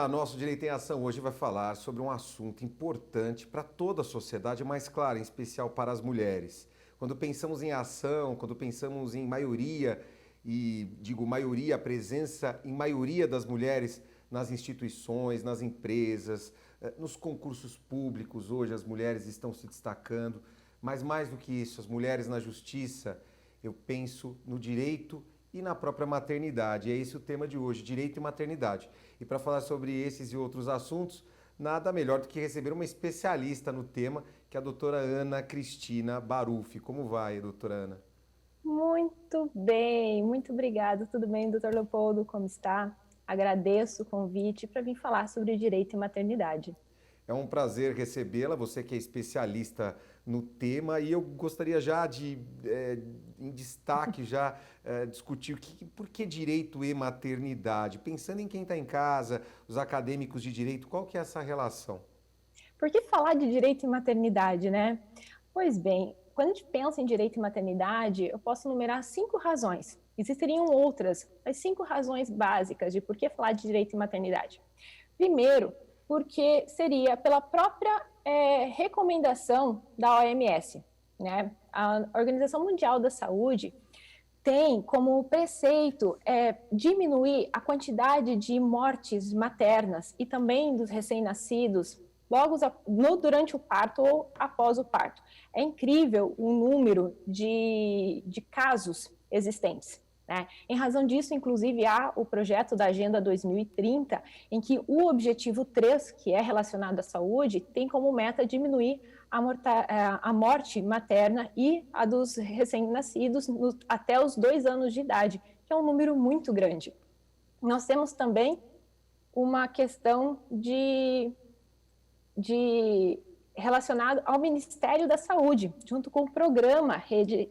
Olá, nosso Direito em Ação hoje vai falar sobre um assunto importante para toda a sociedade, mas claro, em especial para as mulheres. Quando pensamos em ação, quando pensamos em maioria, e digo maioria, a presença em maioria das mulheres nas instituições, nas empresas, nos concursos públicos, hoje as mulheres estão se destacando, mas mais do que isso, as mulheres na justiça, eu penso no direito e na própria maternidade. É esse o tema de hoje, direito e maternidade. E para falar sobre esses e outros assuntos, nada melhor do que receber uma especialista no tema, que é a doutora Ana Cristina Baruffi. Como vai, doutora Ana? Muito bem, muito obrigada. Tudo bem, doutor Leopoldo? Como está? Agradeço o convite para vir falar sobre direito e maternidade. É um prazer recebê-la, você que é especialista no tema, e eu gostaria já de, em destaque, discutir por que direito e maternidade. Pensando em quem está em casa, os acadêmicos de direito, qual que é essa relação? Por que falar de direito e maternidade, né? Pois bem, quando a gente pensa em direito e maternidade, eu posso enumerar 5 razões. Existiriam outras, mas 5 razões básicas de por que falar de direito e maternidade. Primeiro, porque seria pela própria recomendação da OMS, né? A Organização Mundial da Saúde tem como preceito diminuir a quantidade de mortes maternas e também dos recém-nascidos durante o parto ou após o parto. É incrível o número de casos existentes. Né? Em razão disso, inclusive, há o projeto da Agenda 2030, em que o objetivo 3, que é relacionado à saúde, tem como meta diminuir a morte materna e a dos recém-nascidos até os 2 anos de idade, que é um número muito grande. Nós temos também uma questão relacionada ao Ministério da Saúde, junto com o programa Rede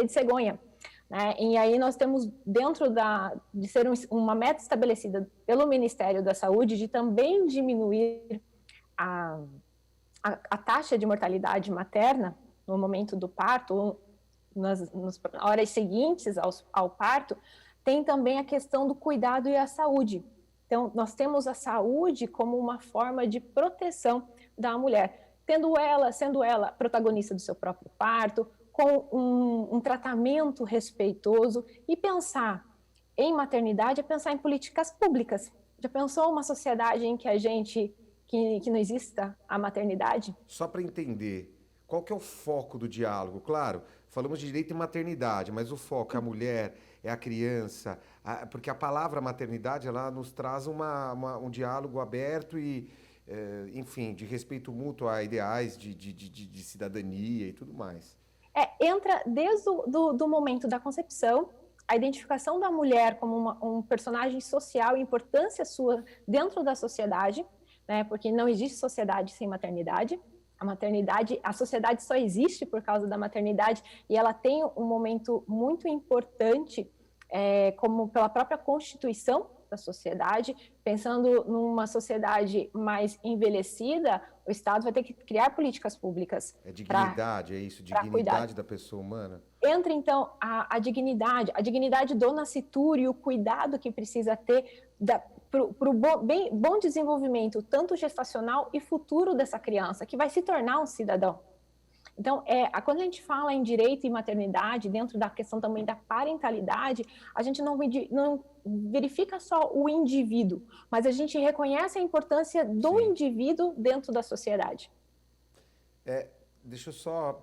Cegonha. Né? E aí nós temos, dentro de ser uma meta estabelecida pelo Ministério da Saúde, de também diminuir a taxa de mortalidade materna no momento do parto, ou nas horas seguintes ao parto, tem também a questão do cuidado e a saúde. Então, nós temos a saúde como uma forma de proteção da mulher, sendo ela protagonista do seu próprio parto, com um tratamento respeitoso, e pensar em maternidade é pensar em políticas públicas. Já pensou uma sociedade em que não exista a maternidade? Só para entender, qual que é o foco do diálogo? Claro, falamos de direito e maternidade, mas o foco é a mulher, é a criança, porque a palavra maternidade ela nos traz um diálogo aberto e, enfim, de respeito mútuo a ideais de cidadania e tudo mais. Entra desde do momento da concepção, a identificação da mulher como um personagem social e importância sua dentro da sociedade, né, porque não existe sociedade sem maternidade. A sociedade só existe por causa da maternidade, e ela tem um momento muito importante, como pela própria constituição da sociedade. Pensando numa sociedade mais envelhecida, o Estado vai ter que criar políticas públicas. É dignidade, é isso, dignidade da pessoa humana. Entra, então, a dignidade do nascituro e o cuidado que precisa ter para o bom desenvolvimento, tanto gestacional e futuro dessa criança, que vai se tornar um cidadão. Então, quando a gente fala em direito e maternidade, dentro da questão também da parentalidade, a gente não verifica só o indivíduo, mas a gente reconhece a importância do indivíduo dentro da sociedade. Deixa eu só,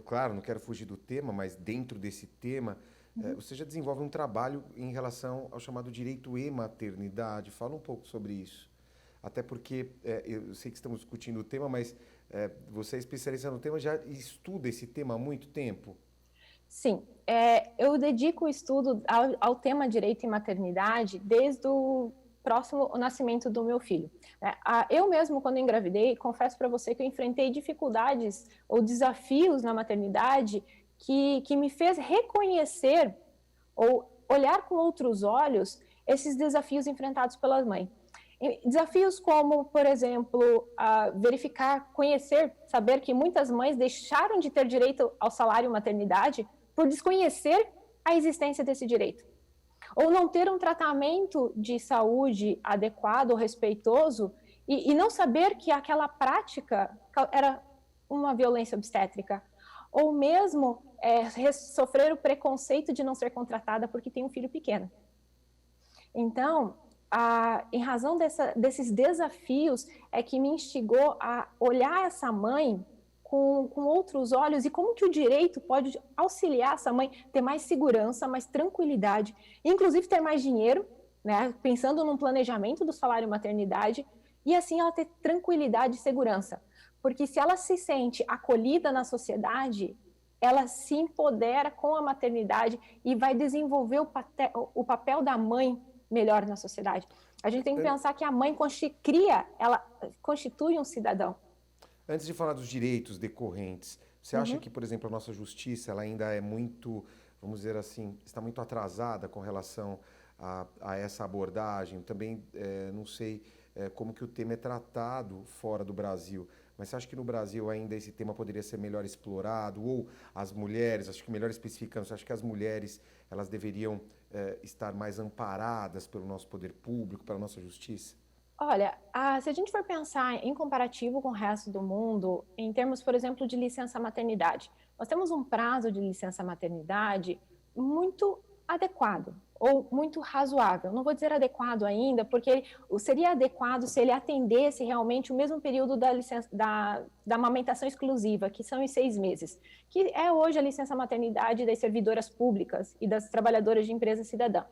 claro, não quero fugir do tema, mas dentro desse tema, você já desenvolve um trabalho em relação ao chamado direito e maternidade. Fala um pouco sobre isso. Até porque eu sei que estamos discutindo o tema, mas você é especialista no tema, já estuda esse tema há muito tempo? Sim, eu dedico o estudo ao tema direito e maternidade desde o próximo nascimento do meu filho. Eu mesmo, quando engravidei, confesso para você que eu enfrentei dificuldades ou desafios na maternidade que me fez reconhecer ou olhar com outros olhos esses desafios enfrentados pela mãe. Desafios como, por exemplo, verificar, conhecer, saber que muitas mães deixaram de ter direito ao salário maternidade por desconhecer a existência desse direito. Ou não ter um tratamento de saúde adequado ou respeitoso e não saber que aquela prática era uma violência obstétrica. Ou mesmo sofrer o preconceito de não ser contratada porque tem um filho pequeno. Então, em razão desses desafios, é que me instigou a olhar essa mãe com outros olhos e como que o direito pode auxiliar essa mãe a ter mais segurança, mais tranquilidade, inclusive ter mais dinheiro, né, pensando num planejamento do salário maternidade, e assim ela ter tranquilidade e segurança. Porque se ela se sente acolhida na sociedade, ela se empodera com a maternidade e vai desenvolver o papel da mãe melhor na sociedade. A gente tem que pensar que a mãe ela constitui um cidadão. Antes de falar dos direitos decorrentes, você acha que, por exemplo, a nossa justiça ela ainda é muito, vamos dizer assim, está muito atrasada com relação a essa abordagem? Também não sei como que o tema é tratado fora do Brasil, mas você acha que no Brasil ainda esse tema poderia ser melhor explorado? Ou as mulheres, acho que melhor especificando, você acha que as mulheres elas deveriam estar mais amparadas pelo nosso poder público, pela nossa justiça? Olha, se a gente for pensar em comparativo com o resto do mundo, em termos, por exemplo, de licença maternidade, nós temos um prazo de licença maternidade muito adequado ou muito razoável. Não vou dizer adequado ainda, porque seria adequado se ele atendesse realmente o mesmo período da licença da amamentação exclusiva, que são em 6 meses, que é hoje a licença maternidade das servidoras públicas e das trabalhadoras de empresa cidadã.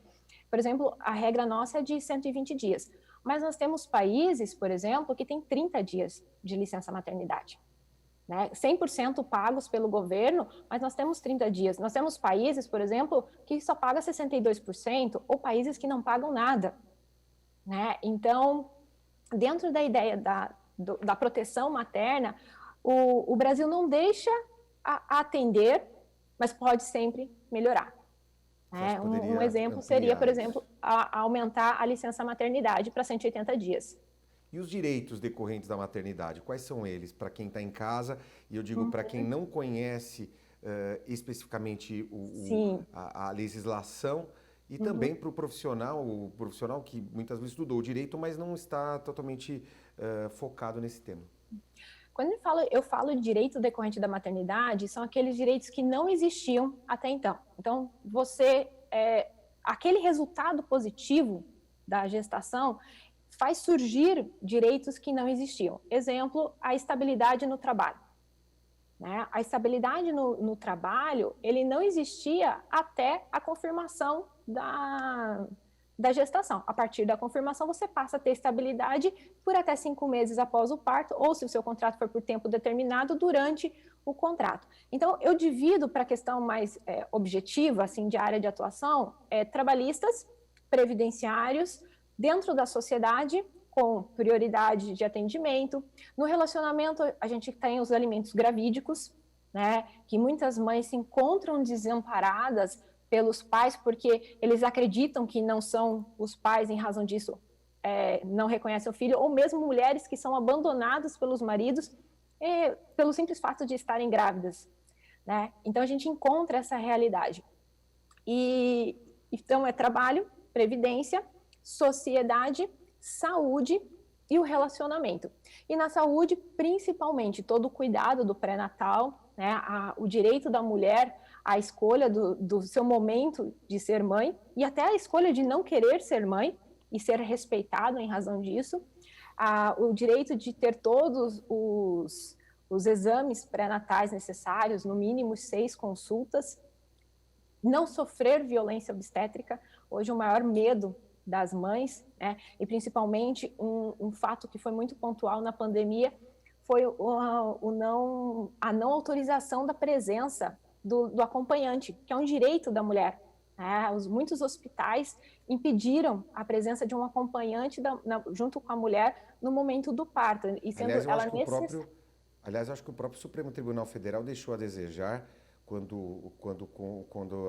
Por exemplo, a regra nossa é de 120 dias. Mas nós temos países, por exemplo, que têm 30 dias de licença maternidade, né? 100% pagos pelo governo, mas nós temos 30 dias. Nós temos países, por exemplo, que só paga 62%, ou países que não pagam nada, né? Então, dentro da ideia da proteção materna, o Brasil não deixa atender, mas pode sempre melhorar. Um exemplo seria, por exemplo, aumentar a licença maternidade para 180 dias. E os direitos decorrentes da maternidade, quais são eles para quem está em casa? E eu digo para quem não conhece especificamente a legislação e também para o profissional que muitas vezes estudou o direito, mas não está totalmente focado nesse tema. Quando eu falo de direito decorrente da maternidade, são aqueles direitos que não existiam até então. Então, aquele resultado positivo da gestação faz surgir direitos que não existiam. Exemplo, a estabilidade no trabalho. Né? A estabilidade no trabalho, ele não existia até a confirmação da gestação. A partir da confirmação, você passa a ter estabilidade por até 5 meses após o parto, ou se o seu contrato for por tempo determinado, durante o contrato. Então, eu divido para a questão mais objetiva, assim, de área de atuação, trabalhistas, previdenciários, dentro da sociedade, com prioridade de atendimento. No relacionamento, a gente tem os alimentos gravídicos, né, que muitas mães se encontram desamparadas pelos pais, porque eles acreditam que não são os pais, em razão disso, não reconhecem o filho, ou mesmo mulheres que são abandonadas pelos maridos, pelo simples fato de estarem grávidas. Né? Então, a gente encontra essa realidade. Então, é trabalho, previdência, sociedade, saúde e o relacionamento. E na saúde, principalmente, todo o cuidado do pré-natal, né? O direito da mulher à escolha do seu momento de ser mãe e até a escolha de não querer ser mãe e ser respeitado em razão disso, o direito de ter todos os exames pré-natais necessários, no mínimo 6 consultas, não sofrer violência obstétrica. Hoje o maior medo das mães, né? E principalmente um fato que foi muito pontual na pandemia foi a não autorização da presença do acompanhante, que é um direito da mulher. Muitos hospitais impediram a presença de um acompanhante junto com a mulher no momento do parto. E sendo Aliás, eu acho que o próprio Supremo Tribunal Federal deixou a desejar quando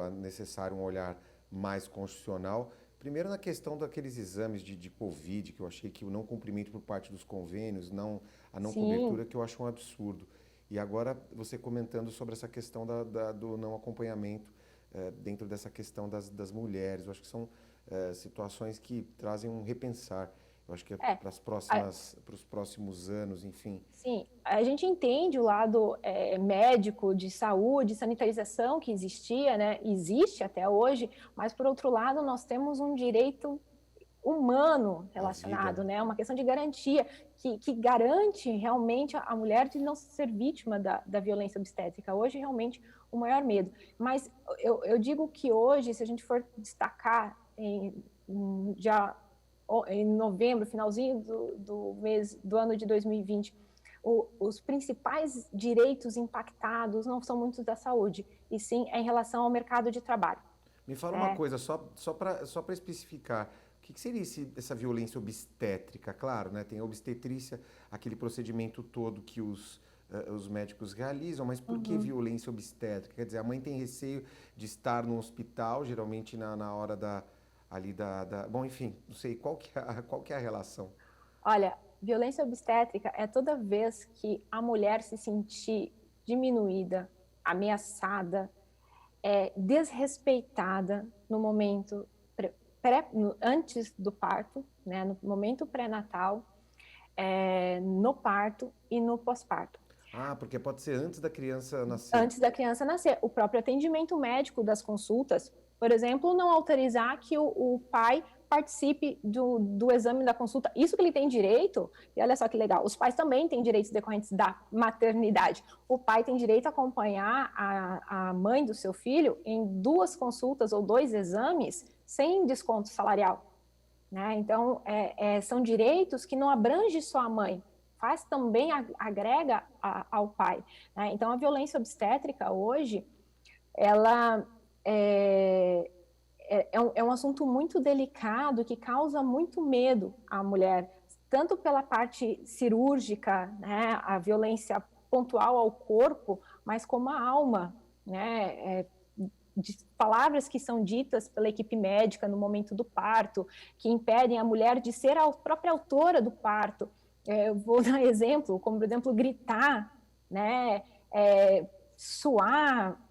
é necessário um olhar mais constitucional. Primeiro, na questão daqueles exames de Covid, que eu achei que o não cumprimento por parte dos convênios, a não cobertura, que eu acho um absurdo. E agora, você comentando sobre essa questão do não acompanhamento dentro dessa questão das mulheres. Eu acho que são situações que trazem um repensar. Eu acho que é para os próximos anos, enfim. Sim, a gente entende o lado médico, de saúde, sanitarização que existia, né? Existe até hoje, mas por outro lado nós temos um direito humano relacionado, né? Uma questão de garantia que garante realmente a mulher de não ser vítima da violência obstétrica. Hoje, realmente, o maior medo. Mas eu digo que hoje, se a gente for destacar já em novembro, finalzinho do ano de 2020, os principais direitos impactados não são muitos da saúde, e sim em relação ao mercado de trabalho. Me fala uma coisa, só para especificar, o que seria essa violência obstétrica? Claro, né? Tem a obstetrícia, aquele procedimento todo que os médicos realizam, mas por que violência obstétrica? Quer dizer, a mãe tem receio de estar no hospital, geralmente na hora bom, enfim, não sei, qual que é a relação? Olha, violência obstétrica é toda vez que a mulher se sentir diminuída, ameaçada, desrespeitada no momento antes do parto, né, no momento pré-natal, no parto e no pós-parto. Porque pode ser antes da criança nascer. Antes da criança nascer. O próprio atendimento médico das consultas, por exemplo, não autorizar que o pai participe do exame da consulta. Isso que ele tem direito, e olha só que legal, os pais também têm direitos decorrentes da maternidade. O pai tem direito a acompanhar a mãe do seu filho em 2 consultas ou 2 exames sem desconto salarial, né? Então, são direitos que não abrangem só a mãe, faz também, agrega ao pai, né? Então, a violência obstétrica hoje, ela é um assunto muito delicado que causa muito medo à mulher, tanto pela parte cirúrgica, né, a violência pontual ao corpo, mas como a alma, né, de palavras que são ditas pela equipe médica no momento do parto, que impedem a mulher de ser a própria autora do parto. Eu vou dar exemplo, como por exemplo gritar, né, suar,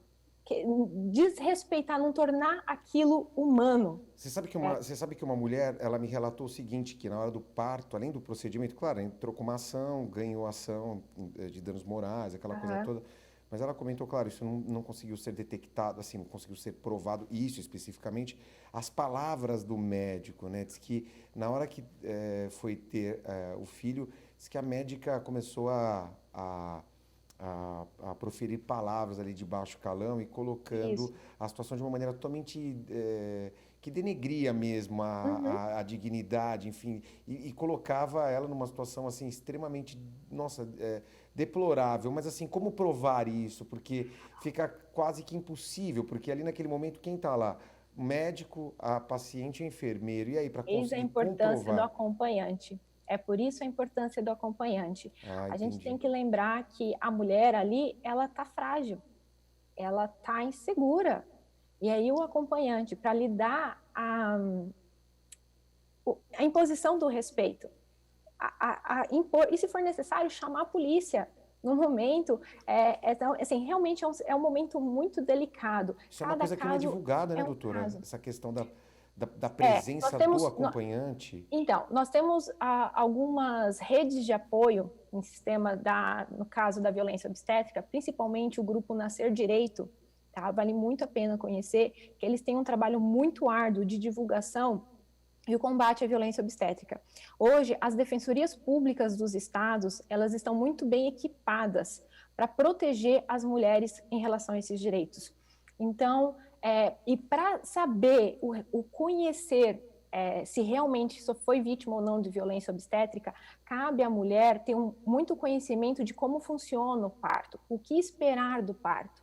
desrespeitar, não tornar aquilo humano. Você sabe que uma mulher, ela me relatou o seguinte, que na hora do parto, além do procedimento, claro, entrou com uma ação, ganhou ação de danos morais, aquela coisa toda, mas ela comentou, claro, isso não conseguiu ser detectado, assim, não conseguiu ser provado, isso especificamente, as palavras do médico, né? Diz que na hora que foi ter o filho, diz que a médica começou a proferir palavras ali de baixo calão e colocando a situação de uma maneira totalmente que denegria mesmo a dignidade, enfim, e colocava ela numa situação assim extremamente, nossa, deplorável. Mas assim, como provar isso? Porque fica quase que impossível, porque ali naquele momento quem está lá? O médico, a paciente e o enfermeiro. E aí, para conseguir Eis a importância comprovar? do acompanhante. É por isso a importância do acompanhante. A gente tem que lembrar que a mulher ali, ela está frágil, ela está insegura. E aí o acompanhante, para lhe dar a imposição do respeito, impor, e se for necessário, chamar a polícia. No momento, assim, realmente é um momento muito delicado. Isso é uma coisa que não é divulgada, né, doutora? Essa questão da presença do acompanhante. Então, nós temos algumas redes de apoio em sistema no caso da violência obstétrica, principalmente o grupo Nascer Direito, tá? Vale muito a pena conhecer, que eles têm um trabalho muito árduo de divulgação e o combate à violência obstétrica. Hoje, as defensorias públicas dos estados, elas estão muito bem equipadas para proteger as mulheres em relação a esses direitos. Então, e para saber, conhecer se realmente só foi vítima ou não de violência obstétrica, cabe à mulher ter muito conhecimento de como funciona o parto, o que esperar do parto.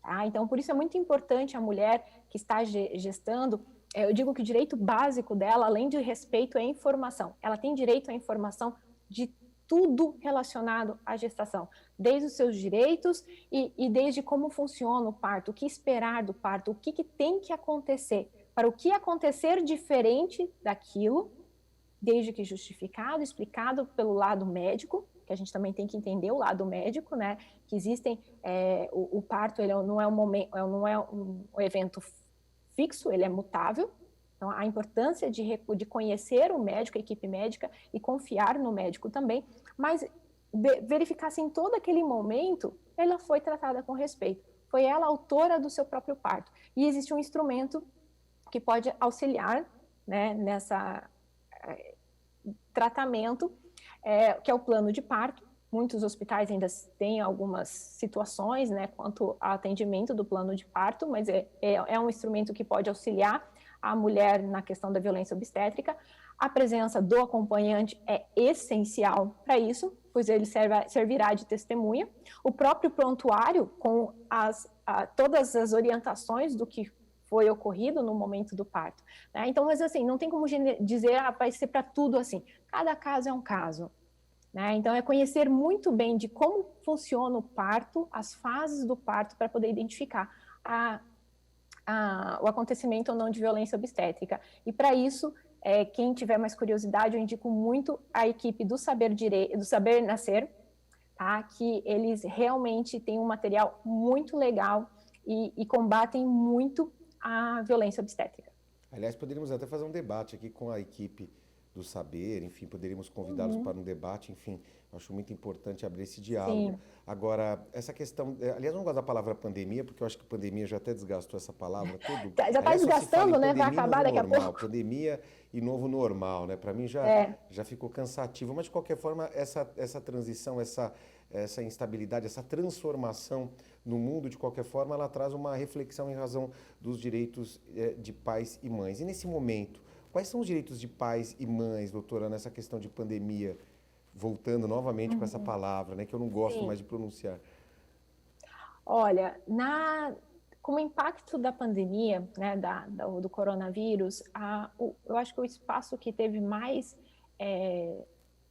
Tá? Então, por isso é muito importante a mulher que está gestando, eu digo que o direito básico dela, além de respeito, é a informação. Ela tem direito à informação de tudo relacionado à gestação, desde os seus direitos e desde como funciona o parto, o que esperar do parto, o que tem que acontecer, para o que acontecer diferente daquilo, desde que justificado, explicado pelo lado médico, que a gente também tem que entender o lado médico, né? Que existem, o parto ele não é um momento, não é um evento fixo, ele é mutável. Então, a importância de conhecer o médico, a equipe médica, e confiar no médico também, mas verificar se em todo aquele momento ela foi tratada com respeito. Foi ela a autora do seu próprio parto. E existe um instrumento que pode auxiliar, né, nessa tratamento, que é o plano de parto. Muitos hospitais ainda têm algumas situações, né, quanto ao atendimento do plano de parto, mas é um instrumento que pode auxiliar a mulher na questão da violência obstétrica. A presença do acompanhante é essencial para isso, pois ele servirá de testemunha. O próprio prontuário, com todas as orientações do que foi ocorrido no momento do parto, né? Então, mas assim, não tem como dizer, vai ser para tudo assim. Cada caso é um caso, né? Então, é conhecer muito bem de como funciona o parto, as fases do parto, para poder identificar o acontecimento ou não de violência obstétrica. E para isso, quem tiver mais curiosidade, eu indico muito a equipe do Saber Nascer, tá? Que eles realmente têm um material muito legal e combatem muito a violência obstétrica. Aliás, poderíamos até fazer um debate aqui com a equipe do Saber, enfim, poderíamos convidá-los para um debate, enfim, acho muito importante abrir esse diálogo. Sim. Agora, essa questão, aliás, eu não gosto da palavra pandemia, porque eu acho que pandemia já até desgastou essa palavra. Já está desgastando, né? Vai acabar daqui a pouco. Pandemia e novo normal, né? Para mim já ficou cansativo, mas de qualquer forma, essa transição, essa instabilidade, essa transformação no mundo, de qualquer forma, ela traz uma reflexão em razão dos direitos de pais e mães. E nesse momento, quais são os direitos de pais e mães, doutora, nessa questão de pandemia? Voltando novamente com essa palavra, né, que eu não gosto mais de pronunciar. Olha, com o impacto da pandemia, né, do coronavírus, eu acho que o espaço que teve mais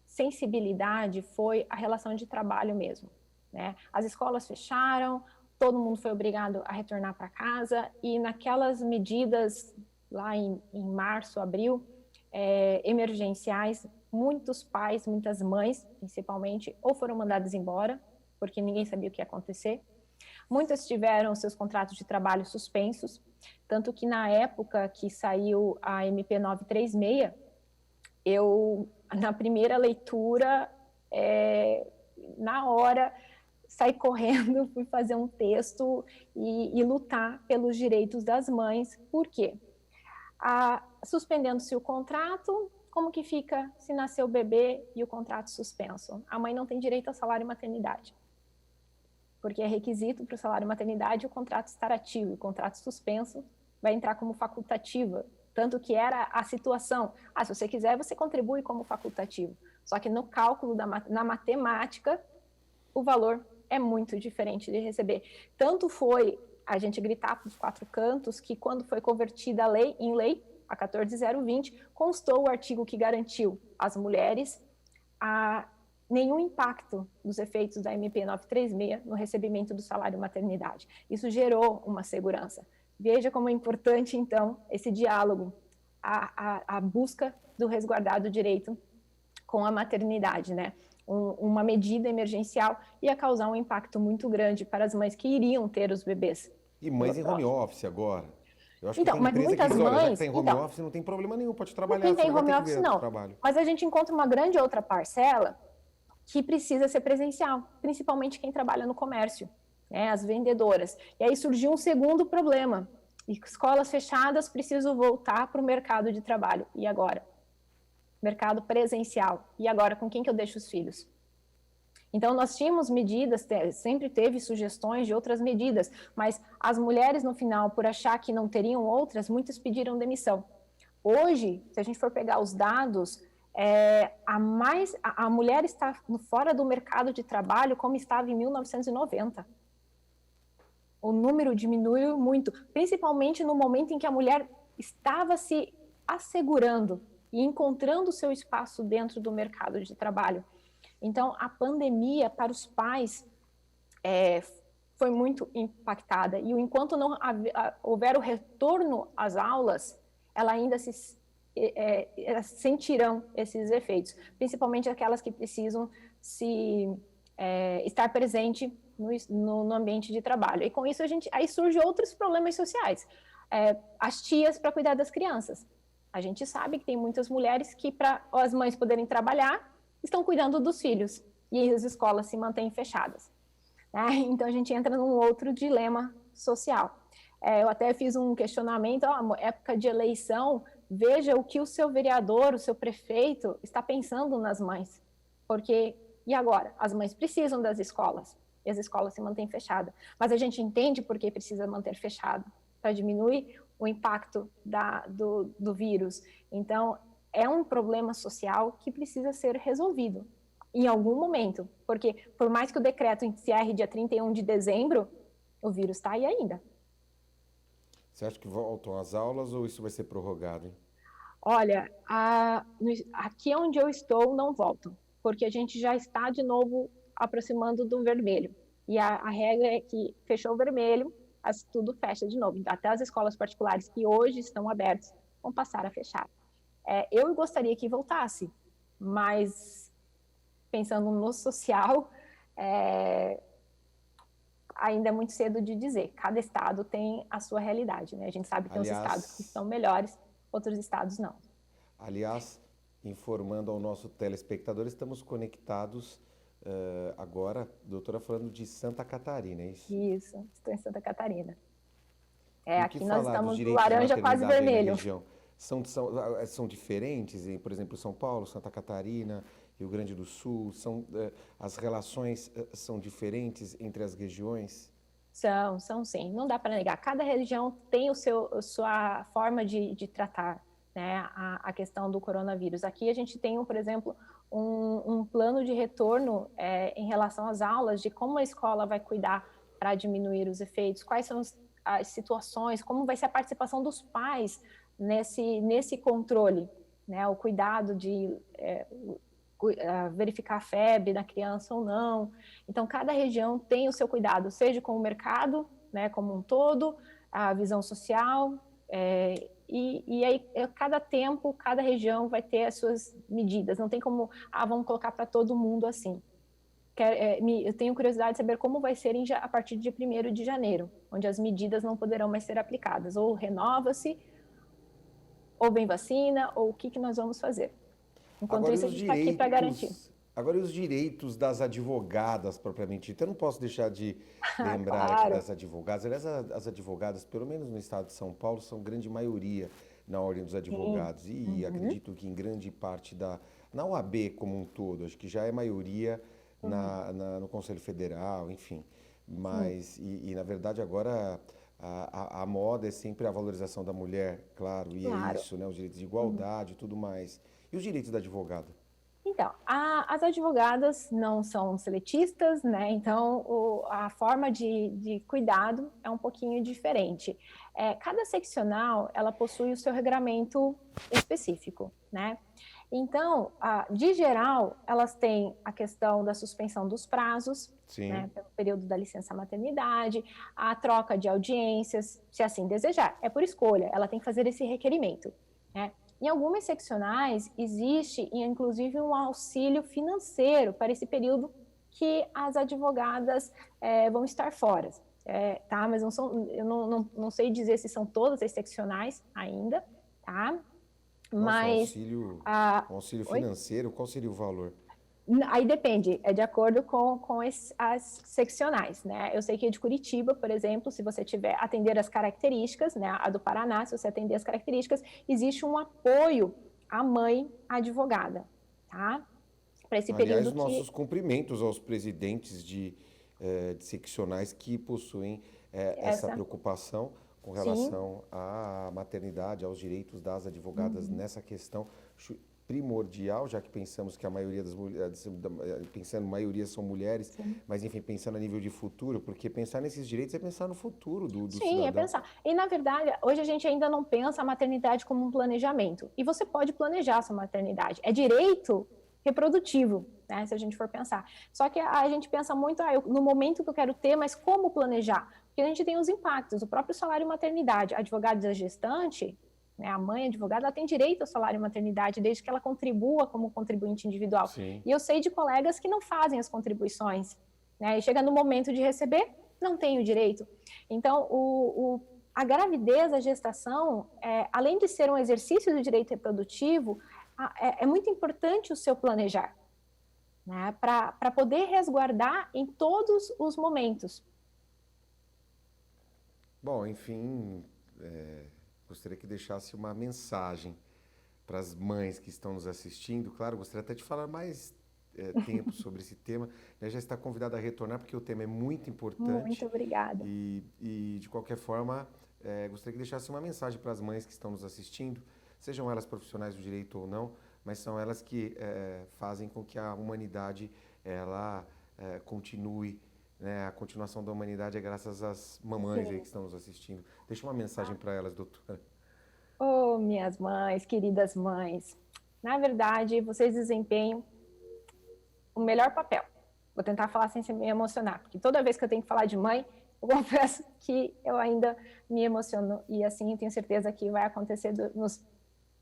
sensibilidade foi a relação de trabalho mesmo, né? As escolas fecharam, todo mundo foi obrigado a retornar para casa, e naquelas medidas lá em março, abril, emergenciais, muitos pais, muitas mães, principalmente, ou foram mandadas embora, porque ninguém sabia o que ia acontecer. Muitas tiveram seus contratos de trabalho suspensos, tanto que na época que saiu a MP 936, eu, na primeira leitura, na hora, saí correndo, fui fazer um texto e lutar pelos direitos das mães. Por quê? Suspendendo-se o contrato, como que fica se nascer o bebê e o contrato suspenso? A mãe não tem direito ao salário maternidade, porque é requisito para o salário maternidade o contrato estar ativo, o contrato suspenso vai entrar como facultativa, tanto que era a situação, se você quiser, você contribui como facultativo, só que no cálculo, na matemática, o valor é muito diferente de receber. Tanto foi a gente gritar para os quatro cantos que quando foi convertida a lei em lei, a 14.020, constou o artigo que garantiu às mulheres nenhum impacto dos efeitos da MP 936 no recebimento do salário maternidade. Isso gerou uma segurança. Veja como é importante, então, esse diálogo, a busca do resguardado direito com a maternidade, né? Uma medida emergencial ia causar um impacto muito grande para as mães que iriam ter os bebês. E mães em home office agora. Eu acho então, que mas muitas mães... Olha, já que tem home office, não tem problema nenhum, pode trabalhar. Quem tem home office, não. Mas a gente encontra uma grande outra parcela que precisa ser presencial, principalmente quem trabalha no comércio, né, as vendedoras. E aí surgiu um segundo problema. Escolas fechadas, preciso voltar para o mercado de trabalho. E agora? Mercado presencial. E agora, com quem que eu deixo os filhos? Então, nós tínhamos medidas, sempre teve sugestões de outras medidas, mas as mulheres, no final, por achar que não teriam outras, muitas pediram demissão. Hoje, se a gente for pegar os dados, a mulher está fora do mercado de trabalho como estava em 1990. O número diminuiu muito, principalmente no momento em que a mulher estava se assegurando e encontrando o seu espaço dentro do mercado de trabalho. Então, a pandemia para os pais foi muito impactada. E enquanto não houver o retorno às aulas, ela ainda se sentirão esses efeitos, principalmente aquelas que precisam estar presente no ambiente de trabalho. E com isso aí surgem outros problemas sociais. As tias para cuidar das crianças. A gente sabe que tem muitas mulheres que, para as mães poderem trabalhar, estão cuidando dos filhos e as escolas se mantêm fechadas. Então a gente entra num outro dilema social. Eu até fiz um questionamento, época de eleição, veja o que o seu vereador, o seu prefeito está pensando nas mães. Porque, e agora? As mães precisam das escolas, e as escolas se mantêm fechadas. Mas a gente entende por que precisa manter fechado, para diminuir o impacto do vírus. Então, é um problema social que precisa ser resolvido em algum momento, porque por mais que o decreto encerre dia 31 de dezembro, o vírus está aí ainda. Você acha que voltam às aulas ou isso vai ser prorrogado, hein? Olha, aqui onde eu estou não voltam, porque a gente já está de novo aproximando do vermelho. E a regra é que fechou o vermelho, tudo fecha de novo. Até as escolas particulares que hoje estão abertas vão passar a fechar. Eu gostaria que voltasse, mas pensando no social, ainda é muito cedo de dizer. Cada estado tem a sua realidade, né? A gente sabe que tem os estados que são melhores, outros estados não. Aliás, informando ao nosso telespectador, estamos conectados agora, doutora, falando de Santa Catarina, é isso? Isso, estou em Santa Catarina. Aqui nós estamos no laranja quase vermelho. São diferentes, por exemplo, São Paulo, Santa Catarina, Rio Grande do Sul, as relações são diferentes entre as regiões? São sim, não dá para negar. Cada região tem sua forma de tratar, né, a questão do coronavírus. Aqui a gente tem, por exemplo, um plano de retorno em relação às aulas, de como a escola vai cuidar para diminuir os efeitos, quais são as situações, como vai ser a participação dos pais nesse controle, né, o cuidado de verificar a febre da criança ou não. Então, cada região tem o seu cuidado, seja com o mercado, né, como um todo, a visão social, e aí, cada tempo, cada região vai ter as suas medidas. Não tem como, vamos colocar para todo mundo assim. Eu tenho curiosidade de saber como vai ser a partir de 1º de janeiro, onde as medidas não poderão mais ser aplicadas. Ou renova-se, ou vem vacina, ou o que nós vamos fazer. Enquanto isso, a gente está aqui para garantir. Agora, e os direitos das advogadas, propriamente dito? Eu não posso deixar de lembrar Claro. aqui das advogadas. Aliás, as advogadas, pelo menos no estado de São Paulo, são grande maioria na Ordem dos Advogados. Sim. E acredito que em grande parte na OAB como um todo, acho que já é maioria no Conselho Federal, enfim. Mas, na verdade, agora a moda é sempre a valorização da mulher, claro, e é isso, né? Os direitos de igualdade e tudo mais. E os direitos da advogada? Então, as advogadas não são seletistas, né? Então, a forma de cuidado é um pouquinho diferente. Cada seccional, ela possui o seu regramento específico, né? Então, de geral, elas têm a questão da suspensão dos prazos, né, pelo período da licença maternidade, a troca de audiências, se assim desejar. É por escolha, ela tem que fazer esse requerimento, né? Em algumas seccionais, existe, inclusive, um auxílio financeiro para esse período que as advogadas vão estar fora. Tá? Mas eu não sei dizer se são todas as seccionais ainda, tá? Mas um auxílio financeiro, qual seria o valor? Aí depende, é de acordo com as seccionais, né? Eu sei que de Curitiba, por exemplo, se você atender as características, né? A do Paraná, se você atender as características, existe um apoio à mãe advogada, tá? Para esse período. Aliás, nossos cumprimentos aos presidentes de seccionais que possuem essa preocupação com relação à maternidade, aos direitos das advogadas nessa questão primordial, já que pensamos que a maioria das mulheres, pensando maioria são mulheres, mas enfim, pensando a nível de futuro, porque pensar nesses direitos é pensar no futuro do cidadão. Sim, é pensar. E na verdade, hoje a gente ainda não pensa a maternidade como um planejamento. E você pode planejar a sua maternidade. É direito reprodutivo, né, se a gente for pensar. Só que a gente pensa muito, no momento que eu quero ter, mas como planejar? Porque a gente tem os impactos, o próprio salário maternidade, advogado da gestante, né? A mãe advogada, ela tem direito ao salário maternidade desde que ela contribua como contribuinte individual. Sim. E eu sei de colegas que não fazem as contribuições, né? E chega no momento de receber, não tem o direito. Então, a gravidez, a gestação, além de ser um exercício do direito reprodutivo, é muito importante o seu planejar, né? Para poder resguardar em todos os momentos. Bom, enfim, gostaria que deixasse uma mensagem para as mães que estão nos assistindo. Claro, gostaria até de falar mais tempo sobre esse tema. Já está convidada a retornar, porque o tema é muito importante. Muito obrigada. E de qualquer forma, gostaria que deixasse uma mensagem para as mães que estão nos assistindo, sejam elas profissionais do direito ou não, mas são elas que fazem com que a humanidade ela continue. Né? A continuação da humanidade é graças às mamães aí que estão nos assistindo. Deixa uma mensagem para elas, doutora. Oh, minhas mães, queridas mães. Na verdade, vocês desempenham o melhor papel. Vou tentar falar sem me emocionar, porque toda vez que eu tenho que falar de mãe, eu confesso que eu ainda me emociono. E assim, eu tenho certeza que vai acontecer nos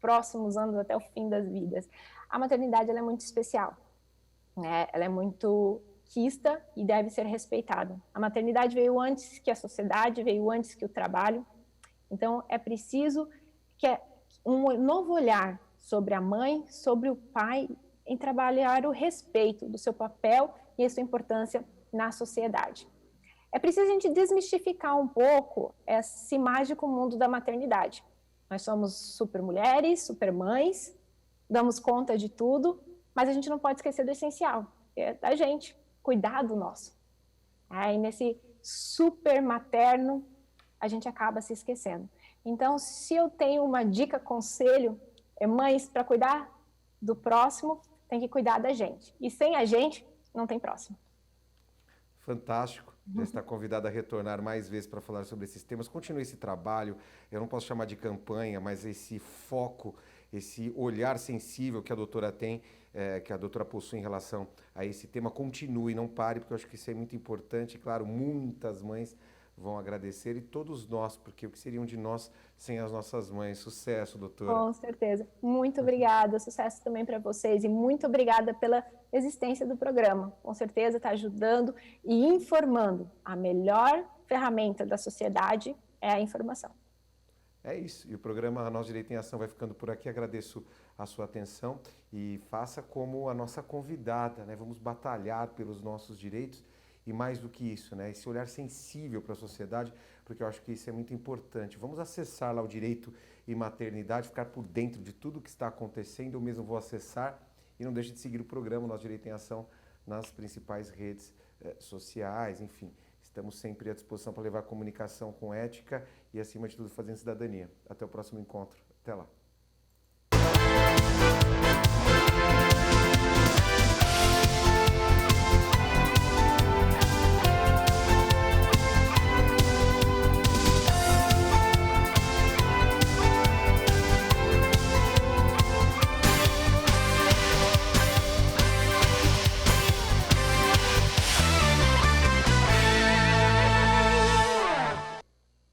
próximos anos, até o fim das vidas. A maternidade, ela é muito especial, né? Ela é muito quista e deve ser respeitada. A maternidade veio antes que a sociedade, veio antes que o trabalho. Então, é preciso que um novo olhar sobre a mãe, sobre o pai, em trabalhar o respeito do seu papel e a sua importância na sociedade. É preciso a gente desmistificar um pouco esse mágico mundo da maternidade. Nós somos super mulheres, super mães, damos conta de tudo, mas a gente não pode esquecer do essencial, que é da gente, cuidar do nosso. Aí nesse super materno, a gente acaba se esquecendo. Então, se eu tenho uma dica, conselho, mães, para cuidar do próximo, tem que cuidar da gente. E sem a gente, não tem próximo. Fantástico. Já está convidada a retornar mais vezes para falar sobre esses temas. Continue esse trabalho, eu não posso chamar de campanha, mas esse foco, esse olhar sensível que a doutora tem, que a doutora possui em relação a esse tema, continue, não pare, porque eu acho que isso é muito importante. Claro, muitas mães vão agradecer e todos nós, porque o que seriam de nós sem as nossas mães? Sucesso, doutora. Com certeza. Muito obrigada. Sucesso também para vocês e muito obrigada pela existência do programa. Com certeza está ajudando e informando. A melhor ferramenta da sociedade é a informação. É isso. E o programa Nós Direito em Ação vai ficando por aqui. Agradeço a sua atenção e faça como a nossa convidada, né? Vamos batalhar pelos nossos direitos. E mais do que isso, né? Esse olhar sensível para a sociedade, porque eu acho que isso é muito importante. Vamos acessar lá o direito e maternidade, ficar por dentro de tudo que está acontecendo. Eu mesmo vou acessar e não deixe de seguir o programa Nosso Direito em Ação nas principais redes sociais, enfim. Estamos sempre à disposição para levar a comunicação com ética e, acima de tudo, fazendo cidadania. Até o próximo encontro. Até lá.